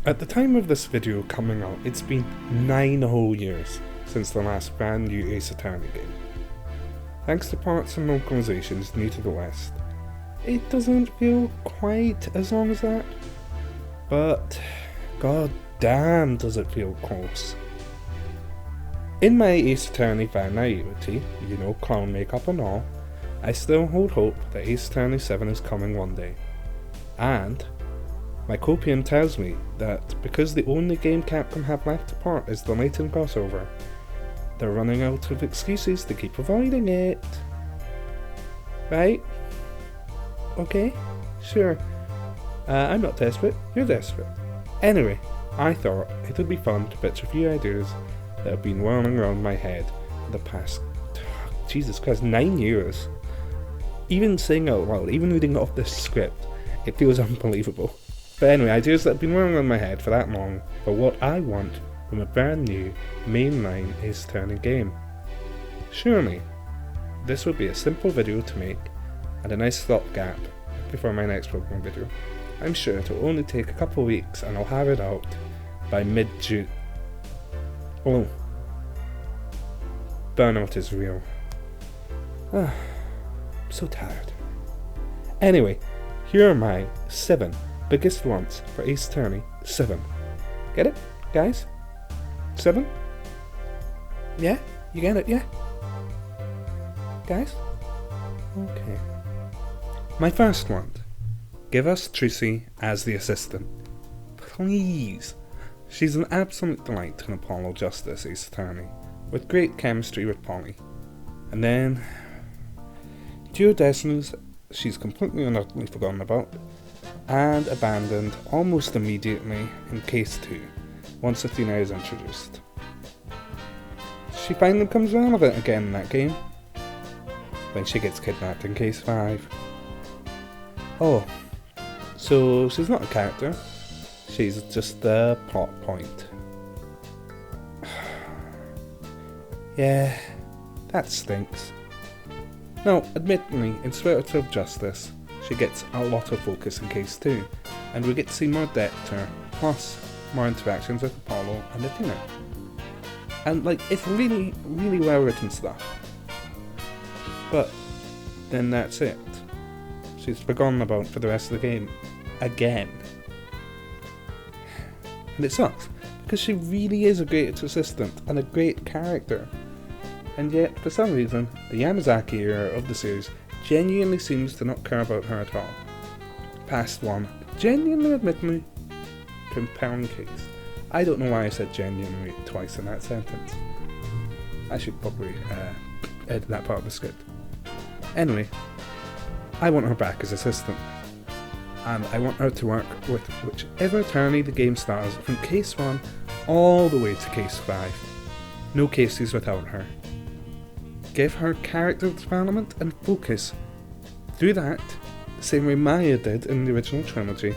At the time of this video coming out, it's been 9 whole years since the last brand new Ace Attorney game. Thanks to parts and localizations new to the West, it doesn't feel quite as long as that, but god damn does it feel close. In my Ace Attorney fan naivety, clown makeup and all, I still hold hope that Ace Attorney 7 is coming one day. And my copium tells me that because the only game Capcom have left to port is the Layton crossover, they're running out of excuses to keep avoiding it. Right? Okay? Sure. I'm not desperate, you're desperate. Anyway, I thought it would be fun to pitch a few ideas that have been whirling around my head for the past, Jesus Christ, 9 years. Even saying out loud, even reading off this script, it feels unbelievable. But anyway, ideas that have been whirling around my head for that long for what I want from a brand new mainline Ace Attorney game. Surely, this would be a simple video to make and a nice stopgap before my next programming video. I'm sure it'll only take a couple weeks and I'll have it out by mid-June. Oh, burnout is real. I'm so tired. Anyway, here are my 7 biggest wants for Ace Attorney 7. Get it, guys? 7? Yeah? You get it, yeah? Guys? Okay. My first want. Give us Trucy as the assistant. Please. She's an absolute delight in Apollo Justice Ace Attorney, with great chemistry with Polly. And then, Duodecimus, she's completely and utterly forgotten about, and abandoned almost immediately in Case 2, once Athena is introduced. She finally comes relevant again in that game, when she gets kidnapped in Case 5. Oh, so she's not a character, she's just the plot point. Yeah, that stinks. Now, admittedly, in Spirit of Justice, she gets a lot of focus in Case 2, and we get to see more depth to her, plus more interactions with Apollo and Athena. And it's really, really well written stuff. But then that's it. She's forgotten about for the rest of the game. Again. And it sucks, because she really is a great assistant and a great character. And yet, for some reason, the Yamazaki era of the series genuinely seems to not care about her at all. Past one genuinely, admittedly, compelling case. I don't know why I said genuinely twice in that sentence. I should probably edit that part of the script. Anyway, I want her back as assistant. And I want her to work with whichever attorney the game stars from Case 1 all the way to Case 5. No cases without her. Give her character development and focus through that, the same way Maya did in the original trilogy,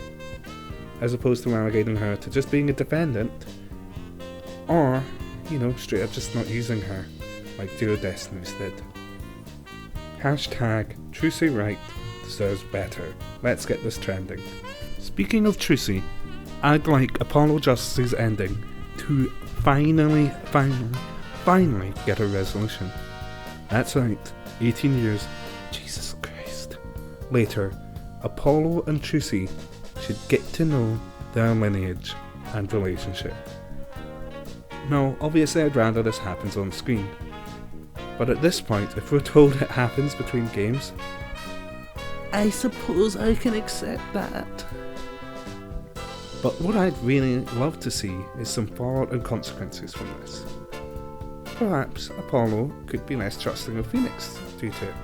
as opposed to relegating her to just being a defendant, or, straight up just not using her, like Duodecimus did. Hashtag Trucy Wright deserves better. Let's get this trending. Speaking of Trucy, I'd like Apollo Justice's ending to finally get a resolution. That's right, 18 years, Jesus Christ, later, Apollo and Trucy should get to know their lineage and relationship. Now, obviously I'd rather this happens on screen, but at this point, if we're told it happens between games, I suppose I can accept that. But what I'd really love to see is some fallout and consequences from this. Perhaps Apollo could be less trusting of Phoenix due to it.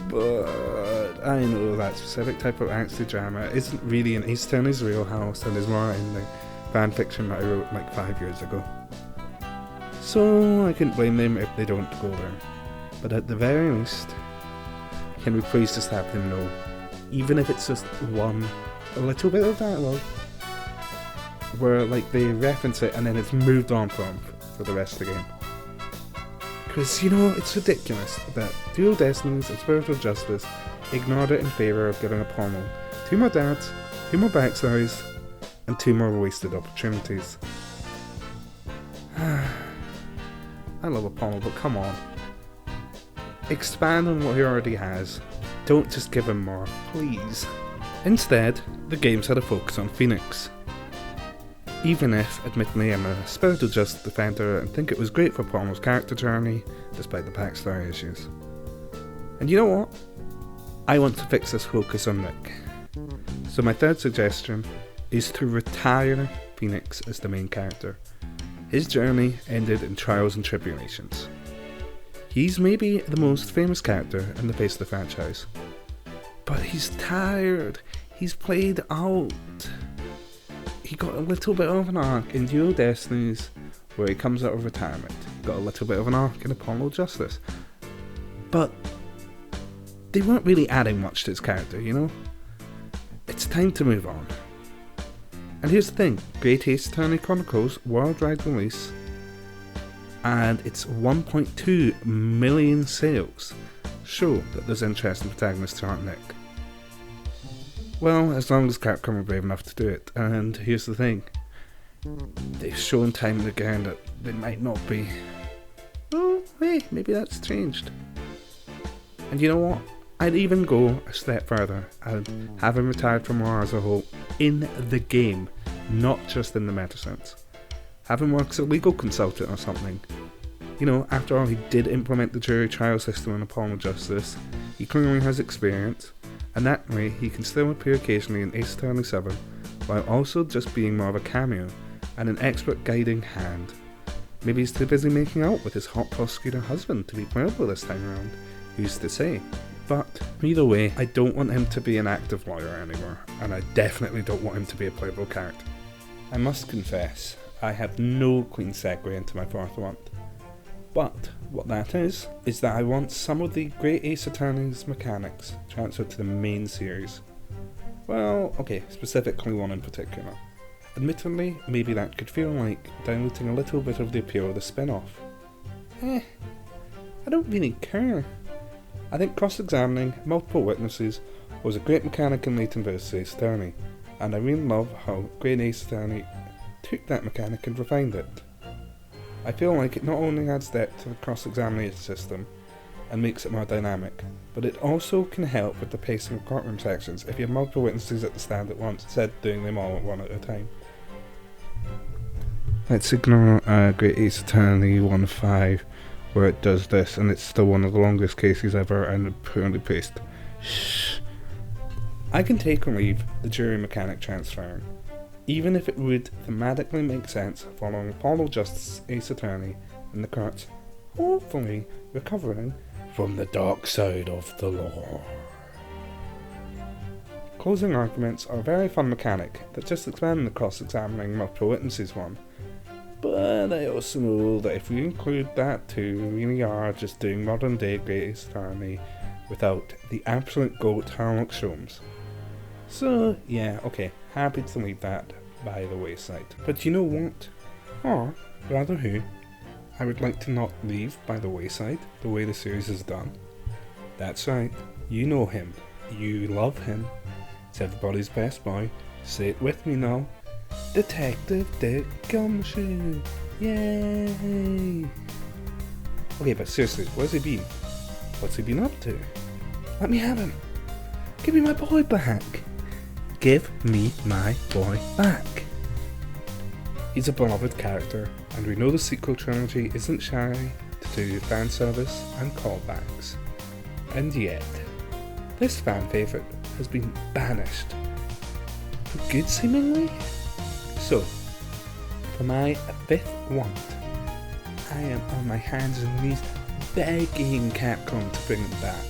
But I know that specific type of angsty drama isn't really in Ace Attorney's real house and is more in the fanfiction that I wrote 5 years ago. So I couldn't blame them if they don't go there. But at the very least, can we please just have them know, even if it's just a little bit of dialogue, where they reference it and then it's moved on from for the rest of the game. Because, it's ridiculous that Duodecimus and Spirit of Justice ignored it in favour of giving Apollo 2 more dads, 2 more backstories, and 2 more wasted opportunities. I love Apollo, but come on. Expand on what he already has. Don't just give him more, please. Instead, the games had a focus on Phoenix. Even if, admittedly, I'm a spiritual justice defender and think it was great for Apollo's character journey, despite the backstory issues. And you know what? I want to fix this focus on Nick. So my third suggestion is to retire Phoenix as the main character. His journey ended in trials and tribulations. He's maybe the most famous character in the face of the franchise. But he's tired. He's played out. He got a little bit of an arc in Dual Destinies where he comes out of retirement. Got a little bit of an arc in Apollo Justice. But they weren't really adding much to his character, you know? It's time to move on. And here's the thing, Great Ace Attorney Chronicles worldwide release, and its 1.2 million sales show that there's interest in protagonists who aren't Nick. Well, as long as Capcom are brave enough to do it, and here's the thing, they've shown time and again that they might not be. Oh, hey, maybe that's changed. And you know what? I'd even go a step further and have him retired from horror as a whole in the game, not just in the meta sense. Have him work as a legal consultant or something. You know, after all, he did implement the jury trial system in Apollo Justice. He clearly has experience, and that way he can still appear occasionally in Ace Attorney 7, while also just being more of a cameo and an expert guiding hand. Maybe he's too busy making out with his hot prosecutor husband to be playable this time around. Who's to say? But either way, I don't want him to be an active lawyer anymore, and I definitely don't want him to be a playable character. I must confess, I have no clean segue into my fourth want. But what that is that I want some of the Great Ace Attorney's mechanics transferred to the main series. Well, okay, specifically one in particular. Admittedly, maybe that could feel like diluting a little bit of the appeal of the spin-off. I don't really care. I think cross-examining multiple witnesses was a great mechanic in Leighton vs. Ace Attorney, and I really love how Great Ace Attorney took that mechanic and refined it. I feel like it not only adds depth to the cross-examination system and makes it more dynamic, but it also can help with the pacing of courtroom sections if you have multiple witnesses at the stand at once, instead of doing them all one at a time. Let's ignore Great Ace Attorney 1.5 where it does this, and it's still one of the longest cases ever and poorly paced. Shh. I can take or leave the jury mechanic transferring, even if it would thematically make sense following Apollo Justice Ace Attorney and the courts hopefully recovering from the dark side of the law. Closing arguments are a very fun mechanic that just expand the cross-examining multiple witnesses one. But I also know that if we include that too, we really are just doing modern day Great Ace Attorney without the absolute GOAT Sherlock Holmes. So yeah, okay, happy to leave that by the wayside. But you know what? Or rather who I would like to not leave by the wayside the way the series is done. That's right, you know him, you love him. It's everybody's best boy. Say it with me now. Detective Dick Gumshoe! Yay! Okay, but seriously, where's he been? What's he been up to? Let me have him! Give me my boy back! Give me my boy back! He's a beloved character, and we know the sequel trilogy isn't shy to do fan service and callbacks. And yet, this fan favourite has been banished. For good, seemingly? So, for my fifth want, I am on my hands and knees begging Capcom to bring him back.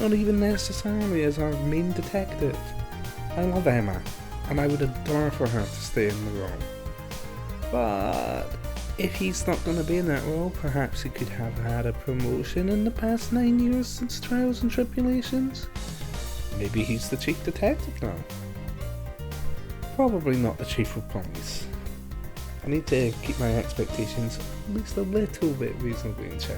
Not even necessarily as our main detective. I love Emma, and I would adore for her to stay in the role. But if he's not going to be in that role, perhaps he could have had a promotion in the past 9 years since Trials and Tribulations? Maybe he's the chief detective now. Probably not the chief of police. I need to keep my expectations at least a little bit reasonably in check.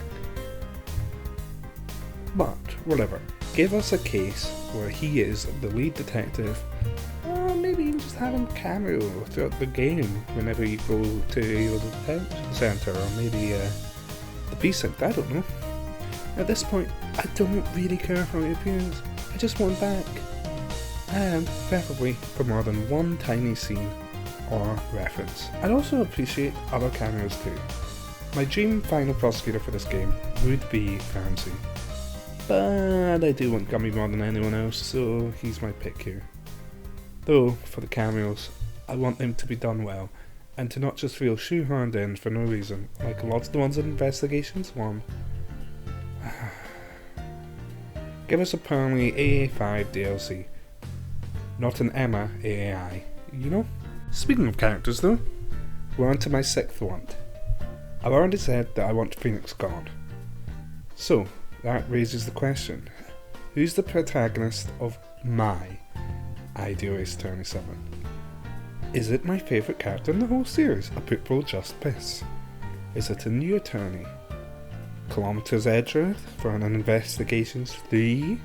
But, whatever. Give us a case where he is the lead detective, or maybe even just just have him cameo throughout the game whenever you go to either the detention centre or maybe the precinct, I don't know. At this point, I don't really care how he appears, I just want him back. And preferably for more than one tiny scene or reference. I'd also appreciate other cameos too. My dream final prosecutor for this game would be Fancy, but I do want Gummy more than anyone else, so he's my pick here. Though, for the cameos, I want them to be done well, and to not just feel shoehorned in for no reason, like lots of the ones in Investigations 1. Give us a Pearly AA5 DLC, not an Emma AAI, you know? Speaking of characters though, we're on to my 6th want. I've already said that I want Phoenix gone. So, that raises the question, who's the protagonist of my ideal Ace Attorney 7? Is it my favourite character in the whole series, a pitbull just piss? Is it a new attorney? Kilometers Edgeworth for an Investigations 3?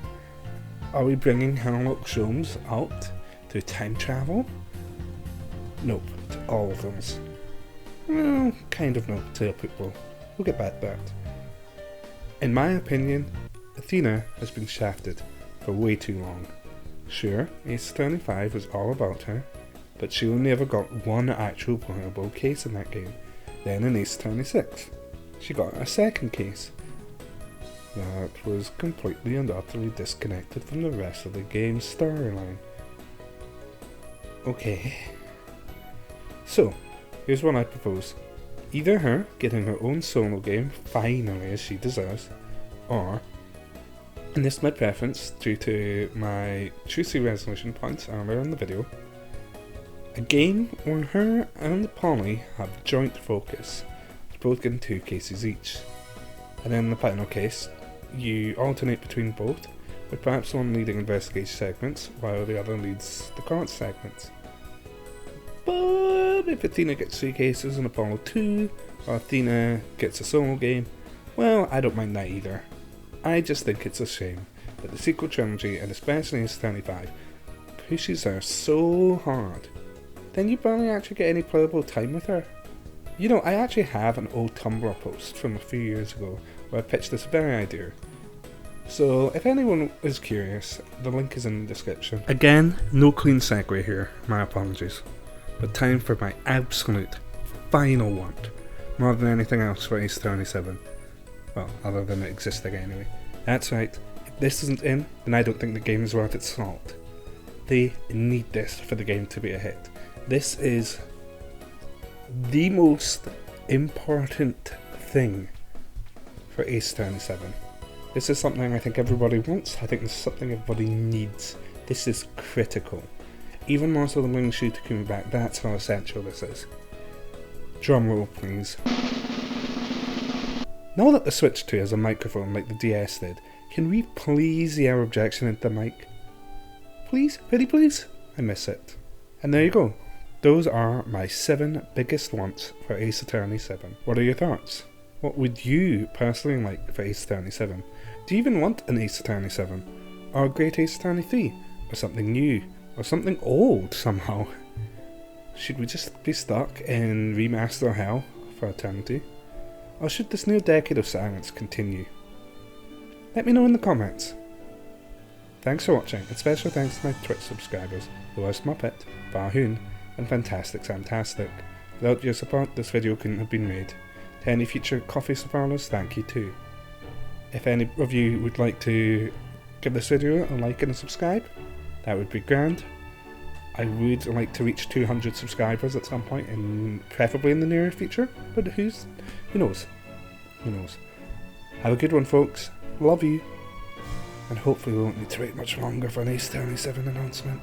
Are we bringing Sherlock Holmes out to time travel? Nope, to all of them. Well, kind of no, to a pitbull. We'll get back to that. In my opinion, Athena has been shafted for way too long. Sure, Ace Attorney 5 was all about her, but she only ever got one actual playable case in that game. Then in Ace Attorney 6, she got a second case that was completely and utterly disconnected from the rest of the game's storyline. Okay. So, here's what I propose. Either her getting her own solo game finally as she deserves, or, and this is my preference due to my juicy resolution points earlier in the video, a game where her and Polly have joint focus, both getting 2 cases each. And then in the final case, you alternate between both, with perhaps one leading investigation segments while the other leads the court segments. But if Athena gets 3 cases and Apollo 2, or Athena gets a solo game, well, I don't mind that either. I just think it's a shame that the sequel trilogy, and especially Ace Attorney 5, pushes her so hard, then you barely actually get any playable time with her. You know, I actually have an old Tumblr post from a few years ago where I pitched this very idea. So if anyone is curious, the link is in the description. Again, no clean segue here, my apologies. But time for my absolute final want, more than anything else for Ace Attorney 7. Well, other than it existing anyway. That's right, if this isn't in, then I don't think the game is worth its salt. They need this for the game to be a hit. This is the most important thing for Ace Attorney 7. This is something I think everybody wants, I think this is something everybody needs. This is critical. Even more so than bringing Shu Takumi back, that's how essential this is. Drum roll please. Now that the Switch 2 has a microphone like the DS did, can we please hear objection into the mic? Please? Pretty please? I miss it. And there you go. Those are my 7 biggest wants for Ace Attorney 7. What are your thoughts? What would you personally like for Ace Attorney 7? Do you even want an Ace Attorney 7? Or a Great Ace Attorney 3? Or something new? Or something old somehow? Should we just be stuck in remaster hell for eternity? Or should this new decade of silence continue? Let me know in the comments. Thanks for watching, and special thanks to my Twitch subscribers, The Worst Muppet, Barhoon, and Fantastic Samtastic. Without your support, this video couldn't have been made. To any future coffee supporters, thank you too. If any of you would like to give this video a like and a subscribe, that would be grand. I would like to reach 200 subscribers at some point, preferably in the near future, but who knows? Who knows? Have a good one, folks. Love you. And hopefully we won't need to wait much longer for an Ace Attorney 7 announcement.